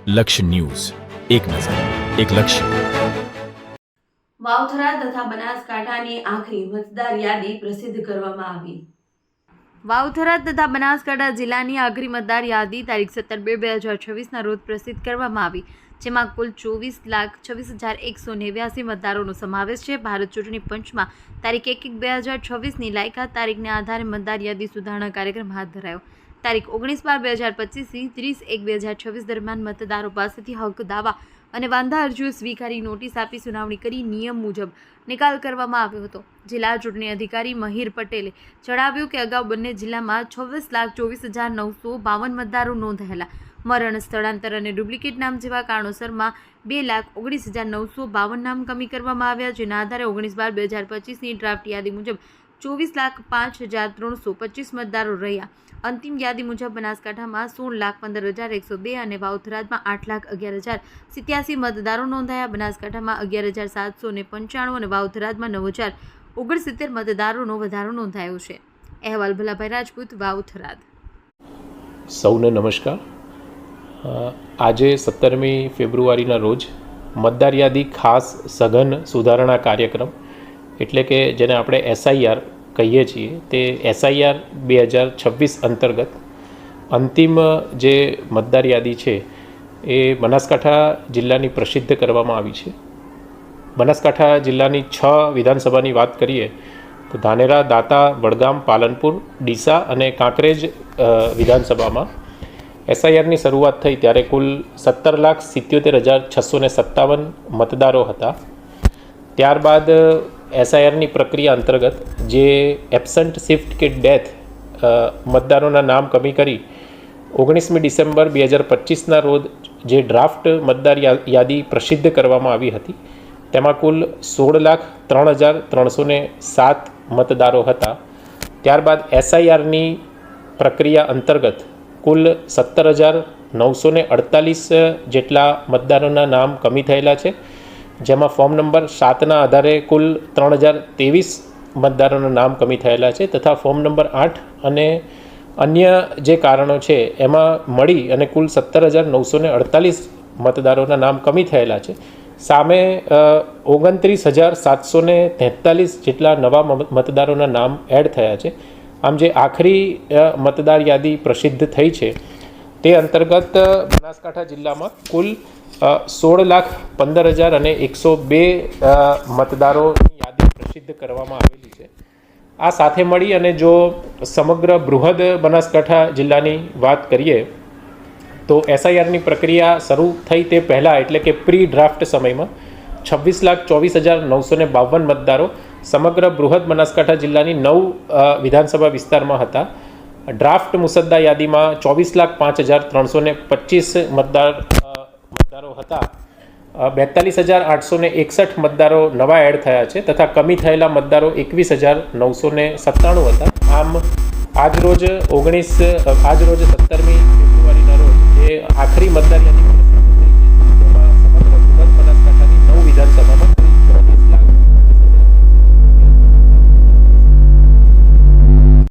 લક્ષ્ય ન્યૂઝ, એક નજર, એક લક્ષ્ય. વાવથરા તથા બનાસકાંઠાની આખરી મતદાર યાદી પ્રસિદ્ધ કરવામાં આવી. વાવથરા તથા બનાસકાંઠા જિલ્લાની આખરી મતદાર યાદી તારીખ 17/2/2026ના રોજ પ્રસિદ્ધ કરવામાં આવી, જેમાં કુલ 24,26,189 મતદારોનો સમાવેશ છે. ભારત ચૂંટણી પંચમાં તારીખ 1/1/2026ની લાયકાત તારીખને આધારે મતદાર યાદી સુધારણા કાર્યક્રમ હાથ ધરાયો. તારીખ 19/12/2025થી 30/1/2026 દરમિયાન મતદારો પાસેથી હક, દાવા અને વાંધા અરજીઓ સ્વીકારી નોટિસ આપી સુનાવણી કરી નિયમ મુજબ નિકાલ કરવામાં આવ્યો હતો. જિલ્લા ચૂંટણી અધિકારી મહીર પટેલે જણાવ્યું કે અગાઉ બંને જિલ્લામાં 26,24,952 મતદારો નોંધાયેલા. મરણ, સ્થળાંતર અને ડુપ્લિકેટ નામ જેવા કારણોસરમાં 2,19,952 નામ કમી કરવામાં આવ્યા, જેના આધારે 19/12/2025ની ડ્રાફ્ટ યાદી મુજબ 24,05,325 મતદારો રહ્યા. અંતિમ યાદી મુજબ બનાસકાંઠામાં 16,15,102 અને વાવથરામાં 8,11,087 મતદારો નોંધાયા. બનાસકાંઠામાં 11,795 અને વાવથરામાં 9,069 મતદારોનો વધારો નોંધાયો છે. અહેવાલ ભલાભાઈ રાજપૂત, વાવથરાદ. સૌને નમસ્કાર. આજે 17મી ફેબ્રુઆરીના રોજ મતદાર યાદી ખાસ સઘન સુધારણા કાર્યક્રમ એટલે કે જેને આપણે SIR કહીએ છીએ તે SIR 2026 અંતર્ગત અંતિમ જે મતદાર યાદી છે એ બનાસકાંઠા જિલ્લાની પ્રસિદ્ધ કરવામાં આવી છે. બનાસકાંઠા જિલ્લાની 6 વિધાનસભાની વાત કરીએ તો ધાનેરા, દાંતા, વડગામ, પાલનપુર, ડીસા અને કાંકરેજ વિધાનસભામાં SIRની શરૂઆત થઈ ત્યારે કુલ 17,77,657 મતદારો હતા. ત્યારબાદ SIRની પ્રક્રિયા અંતર્ગત જે એબસન્ટ, શિફ્ટ કે ડેથ મતદારોના નામ કમી કરી 19મી ડિસેમ્બર 2025ના રોજ જે ડ્રાફ્ટ મતદાર યાદી પ્રસિદ્ધ કરવામાં આવી હતી તેમાં કુલ 16,03,307 મતદારો હતા. ત્યારબાદ SIRની પ્રક્રિયા અંતર્ગત કુલ 17,948 જેટલા મતદારોના નામ કમી થયેલા છે, જેમાં ફોર્મ નંબર 7ના આધારે કુલ 3,023 મતદારોના નામ કમી થયેલા છે તથા ફોર્મ નંબર 8 અને અન્ય જે કારણો છે એમાં મળી અને કુલ 17,948 મતદારોના નામ કમી થયેલા છે. સામે 29,743 જેટલા નવા મતદારોના નામ એડ થયા છે. આમ જે આખરી મતદાર યાદી પ્રસિદ્ધ થઈ છે તે અંતર્ગત બનાસકાંઠા જિલ્લામાં કુલ 16,15,102 મતદારોની યાદી પ્રસિદ્ધ કરવામાં આવેલી છે. આ સાથે મળી અને જો સમગ્ર બૃહદ બનાસકાંઠા જિલ્લાની વાત કરીએ તો SIRની પ્રક્રિયા શરૂ થઈ તે પહેલાં એટલે કે પ્રી ડ્રાફ્ટ સમયમાં 26,24,952 મતદારો સમગ્ર બૃહદ બનાસકાંઠા જિલ્લાની 9 વિધાનસભા વિસ્તારમાં હતા. ડ્રાફ્ટ મુસદ્દા યાદીમાં 24,05,325 મતદારો હતા. 42,861 મતદારો નવા એડ થયા છે તથા કમી થયેલા મતદારો 21,997 હતા. આમ આજરોજ 17મી ફેબ્રુઆરીના રોજ જે આખરી મતદાર યાદી